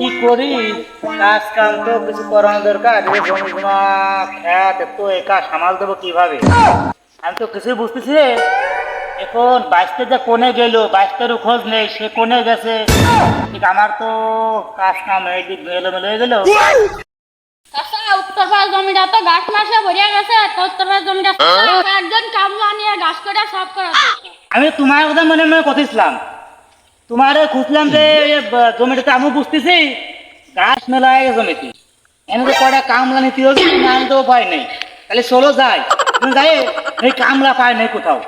কি করি, কাজ কাম তো কিছু করানো দরকার। এই জমি জমা খেত তো একা সামাল দেবো কিভাবে? আমি তো কিছুই বুঝতেছি রে। এখন বাইশটা যে কোনে গেল, বাইশটারও খোঁজ নেই, সে কোনে গেছে। ঠিক আমার তো কাজ কাম এই দিক এলোমেলো হয়ে গেল। আচ্ছা, উত্তর পাড়ার জমিটা তো গাছ মাসে ভরিয়া গেছে। তো উত্তর পাড়ার জমিটা একজন কামলা নিয়ে গাছ করে সাফ করা দরকার। আমি তোমার কথা মনে মনে কথাছিলাম, তোমারে খুঁজলাম যে জমিটাতে আমি বুঝতেছি গাছ মেলা হয়ে গেছে জমিতে। এনে তো কয়টা কামলা নিতে হবে, আমি তো উপায় নেই। তাহলে চলো যাই, তুমি যাই এই কামলা পায় নাই কোথাও।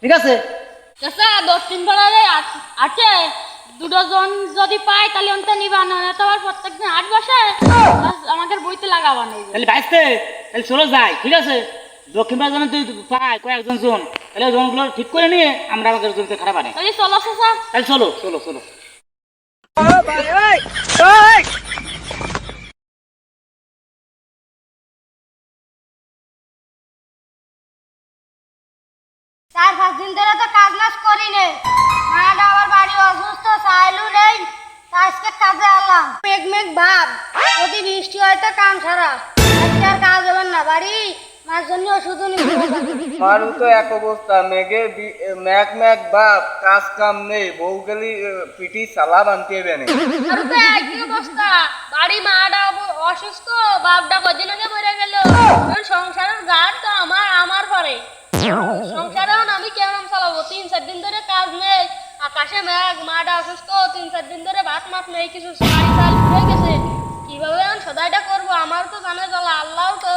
ঠিক আছে, আচ্ছা, দক্ষিণ পাড়ারে আছে দুটো জন যদি পাই তাহলে অন্ত নিবা না, তো আবার প্রত্যেকদিন 8 বসে আমাদের বইতে লাগাবা নেই। তাহলে বাইসতে তাহলে চলো যাই। ঠিক আছে, দক্ষিণ পাড়া জমি তুই পায় কয়েকজন জন, তাহলে জনগুলো ঠিক করে নিয়ে আমরা আমাদের জমিতে খারাপ আনে। তাহলে চলো চাচা। তাহলে চলো চলো চলো। চার 5 দিন ধরে তো কাজ নাজ করি নে, মাটা আবার বাড়ি অসুস্থ, চাইলু নেই। তা আজকে কাজে আলাম, মেঘ মেঘ ভাব, যদি বৃষ্টি হয় তো কাম সারা। আজকে আর কাজ হবে না, বাড়ি মার জন্য ওষুধ নিতে হবে। আমারও তো এক অবস্থা, ম্যাগ ম্যাগ বাপ, কাজ কাম নেই, বউ গেলি পিঠি চালা বানতে হবে না। আর তো একই অবস্থা, বাড়ি মাটা অসুস্থ, বাপটা কদিন আগে মরে গেল। এখন সংসারের গান তো আমার পরে। সংসারেও আমি কেমন চালাবো? 3-4 দিন ধরে কাজ নেই, আকাশে মেঘ, মাটা অসুস্থ, 3-4 দিন ধরে ভাত মাছ নেই, কিছু শাড়ি চাল হয়ে গেছে। কিভাবে আমি সদাইটা করবো? আমার তো জানে জ্বালা, আল্লাহ তো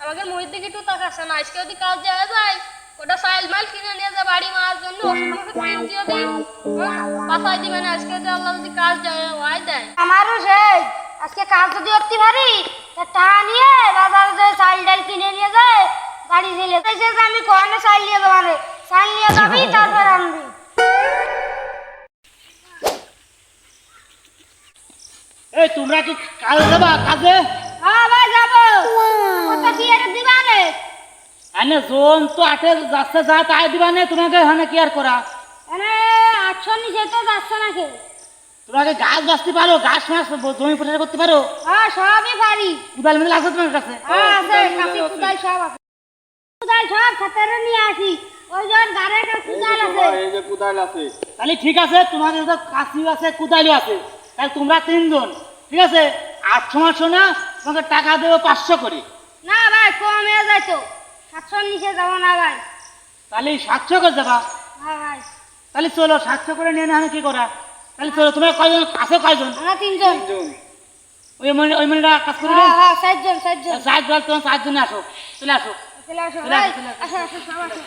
আমাকে মুড়ির দিকে একটু তাকাচ্ছে না। আজকে যদি কাজ যাওয়া যায়, ওটা চাইল মাইল কিনে নিয়ে যায় বাড়ি মার জন্য, ওষুধ ওষুধ কিনছি যদি বাসায় দিবে না। আজকে যদি আল্লাহ যদি কাজ যায় ওয়াই দেয়। আমারও সেই আজকে কাজ যদি করতে পারি, তা টাকা নিয়ে বাজারে যে চাল ডাল কিনে নিয়ে যায় বাড়ি ছেলে আমি কোয়ানে চাল নিয়ে যাবো, মানে চাল নিয়ে যাবি তারপর আনবি। এই তোমরা কি কাজে যাবা? কাজে হ্যাঁ ভাই যাবো, কত দিয়ে দিবা নে? এনে জোন তো আটে যাচ্ছে, যা তাই দিবা নে। তোমাকে এখানে কি আর করা? মানে 800 নিচে তো যাচ্ছে না কেউ। তোমাকে গাছ বাঁচতে পারো, গাছ মাছ জমি পরিষ্কার করতে পারো? হ্যাঁ সবই পারি। কোদাল মিদাল আছে তোমার কাছে? হ্যাঁ আছে, কাছে কুদাল সব আছে। কুদাল সব খাতারে নিয়ে আসি, ওই জন গাড়ির কুদাল আছে। এই যে কোদাল আছে। তাহলে ঠিক আছে, তোমাদের তো কাশিও আছে কুদালিও আছে, তাহলে তোমরা 3 জন। ঠিক আছে, 800 না, তোমাকে টাকা দেবো 500 করে। না ভাই কম হয়ে যায় তো, 700 নিচে যাবো না ভাই। তাহলে 700 করে যাবা? হ্যাঁ ভাই তাহলে চলো 700 করে নিয়ে না কি করা। তাহলে চলো, তোমার কয়জন আছে? কয়জন? আমরা 3 জন। ওই মনিটা কাজ করে হ্যাঁ হ্যাঁ 7 জন 7 জন। 7 জন, তোমার 7 জনে আসো, চলে আসো। চলে আসো চলে ভাই, আসো, চলে আসো। আসো আসো সব আসো।